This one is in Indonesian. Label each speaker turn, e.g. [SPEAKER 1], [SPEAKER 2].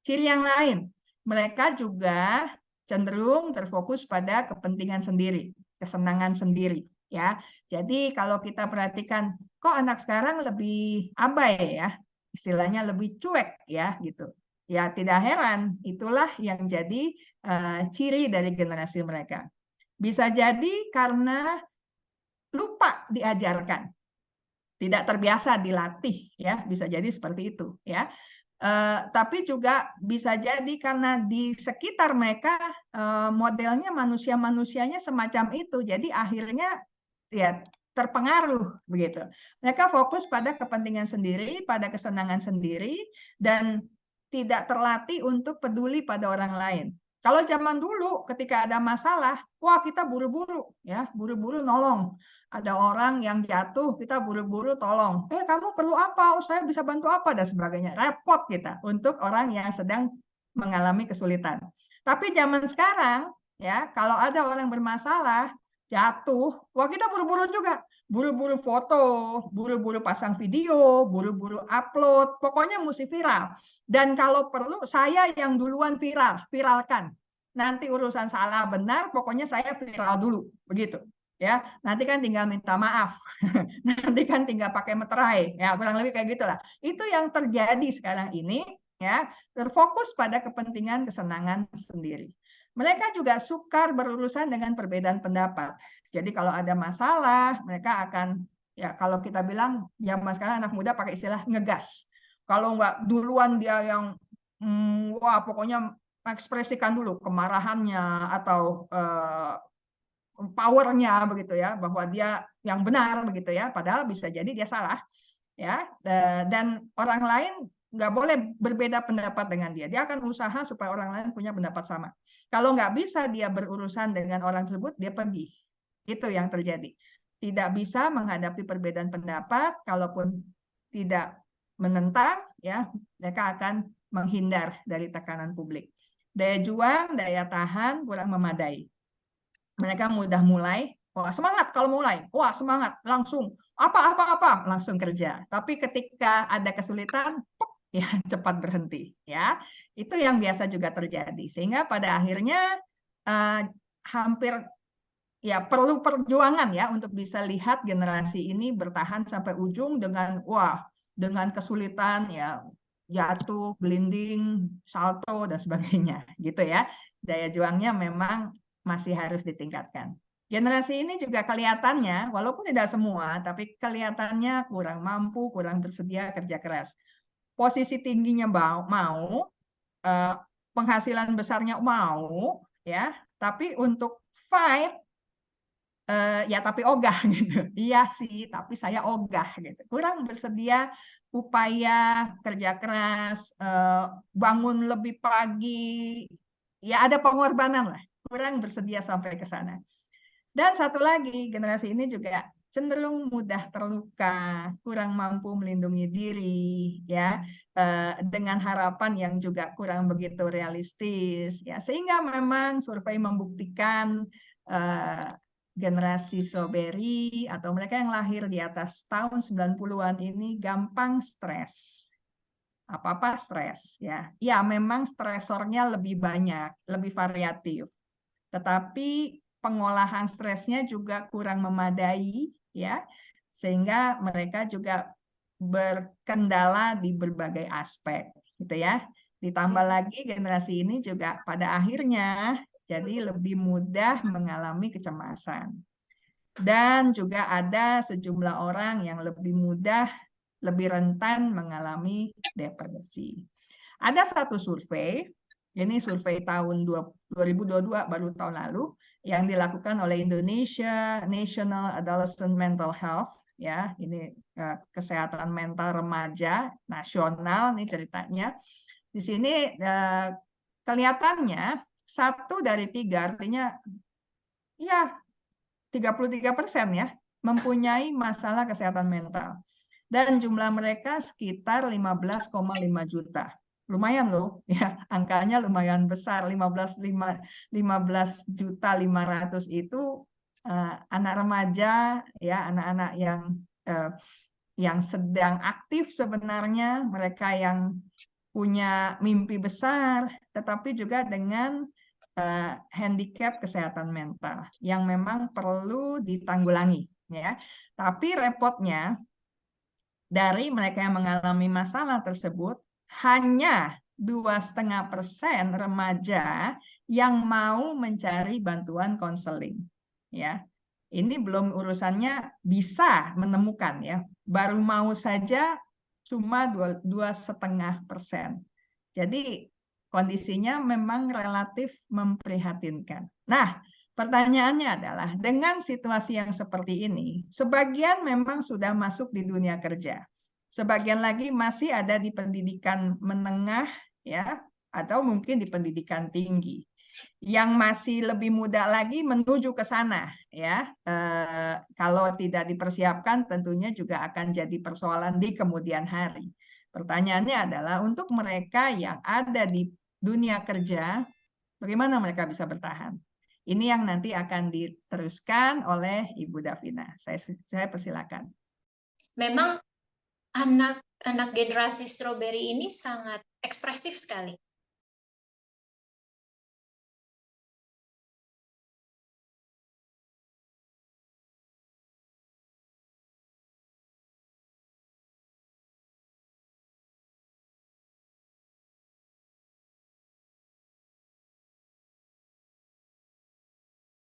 [SPEAKER 1] Ciri yang lain, mereka juga cenderung terfokus pada kepentingan sendiri, kesenangan sendiri, ya. Jadi kalau kita perhatikan, kok anak sekarang lebih abai ya, istilahnya lebih cuek ya gitu. Ya tidak heran, itulah yang jadi ciri dari generasi mereka. Bisa jadi karena lupa diajarkan, tidak terbiasa dilatih ya, bisa jadi seperti itu ya. Tapi juga bisa jadi karena di sekitar mereka modelnya manusia-manusianya semacam itu, jadi akhirnya ya terpengaruh begitu. Mereka fokus pada kepentingan sendiri, pada kesenangan sendiri, dan tidak terlatih untuk peduli pada orang lain. Kalau zaman dulu ketika ada masalah, wah kita buru-buru ya, buru-buru nolong. Ada orang yang jatuh, kita buru-buru tolong. Kamu perlu apa? Oh, saya bisa bantu apa? Dan sebagainya. Repot kita untuk orang yang sedang mengalami kesulitan. Tapi zaman sekarang, ya, kalau ada orang bermasalah, jatuh, wah kita buru-buru juga. Buru-buru foto, buru-buru pasang video, buru-buru upload, pokoknya mesti viral. Dan kalau perlu, saya yang duluan viralkan. Nanti urusan salah benar, pokoknya saya viral dulu, begitu. Ya, nanti kan tinggal minta maaf, nanti kan tinggal pakai meterai, ya kurang lebih kayak gitulah. Itu yang terjadi sekarang ini, ya terfokus pada kepentingan kesenangan sendiri. Mereka juga sukar berurusan dengan perbedaan pendapat. Jadi kalau ada masalah, mereka akan ya kalau kita bilang zaman sekarang anak muda pakai istilah ngegas. Kalau nggak duluan dia yang wah pokoknya ekspresikan dulu kemarahannya atau powernya begitu ya, bahwa dia yang benar begitu ya, padahal bisa jadi dia salah ya. Dan orang lain nggak boleh berbeda pendapat dengan dia. Dia akan usaha supaya orang lain punya pendapat sama. Kalau nggak bisa dia berurusan dengan orang tersebut, dia pergi. Itu yang terjadi. Tidak bisa menghadapi perbedaan pendapat, kalaupun tidak menentang, ya mereka akan menghindar dari tekanan publik. Daya juang, daya tahan kurang memadai. Mereka mudah mulai, wah semangat kalau mulai, wah semangat langsung apa langsung kerja. Tapi ketika ada kesulitan, ya cepat berhenti. Ya, itu yang biasa juga terjadi. Sehingga pada akhirnya hampir ya perlu perjuangan ya untuk bisa lihat generasi ini bertahan sampai ujung dengan dengan kesulitan ya jatuh, blinding, salto dan sebagainya gitu ya. Daya juangnya memang masih harus ditingkatkan. Generasi ini juga kelihatannya, walaupun tidak semua, tapi kelihatannya kurang mampu, kurang bersedia kerja keras. Posisi tingginya mau, penghasilan besarnya mau, ya, tapi untuk fight ya tapi ogah gitu. Iya sih, tapi saya ogah gitu. Kurang bersedia upaya kerja keras, bangun lebih pagi, ya ada pengorbanan lah. Kurang bersedia sampai ke sana. Dan satu lagi, generasi ini juga cenderung mudah terluka, kurang mampu melindungi diri, ya, dengan harapan yang juga kurang begitu realistis, ya, sehingga memang survei membuktikan generasi strawberry atau mereka yang lahir di atas tahun 90-an ini gampang stres. Apa-apa stres, ya. Ya, memang stresornya lebih banyak, lebih variatif. Tetapi pengolahan stresnya juga kurang memadai, ya, sehingga mereka juga berkendala di berbagai aspek, gitu ya. Ditambah lagi generasi ini juga pada akhirnya jadi lebih mudah mengalami kecemasan. Dan juga ada sejumlah orang yang lebih mudah, lebih rentan mengalami depresi. Ada satu survei, ini survei tahun 2022 baru tahun lalu, yang dilakukan oleh Indonesia National Adolescent Mental Health, ya, ini kesehatan mental remaja nasional nih ceritanya. Di sini kelihatannya 1 dari 3, artinya ya 33% ya, mempunyai masalah kesehatan mental. Dan jumlah mereka sekitar 15,5 juta. Lumayan loh, ya, angkanya lumayan besar. 15.500.000 itu anak remaja, ya, anak-anak yang sedang aktif sebenarnya, mereka yang punya mimpi besar, tetapi juga dengan handicap kesehatan mental yang memang perlu ditanggulangi, ya. Tapi repotnya dari mereka yang mengalami masalah tersebut, hanya 2,5% remaja yang mau mencari bantuan konseling. Ya, ini belum urusannya bisa menemukan, ya. Baru mau saja cuma 2,5%. Jadi kondisinya memang relatif memprihatinkan. Nah, pertanyaannya adalah, dengan situasi yang seperti ini, sebagian memang sudah masuk di dunia kerja, sebagian lagi masih ada di pendidikan menengah, ya, atau mungkin di pendidikan tinggi. Yang masih lebih muda lagi menuju ke sana, ya. Kalau tidak dipersiapkan, tentunya juga akan jadi persoalan di kemudian hari. Pertanyaannya adalah, untuk mereka yang ada di dunia kerja, bagaimana mereka bisa bertahan? Ini yang nanti akan diteruskan oleh Ibu Davina. Saya persilakan.
[SPEAKER 2] Memang anak-anak generasi strawberry ini sangat ekspresif sekali.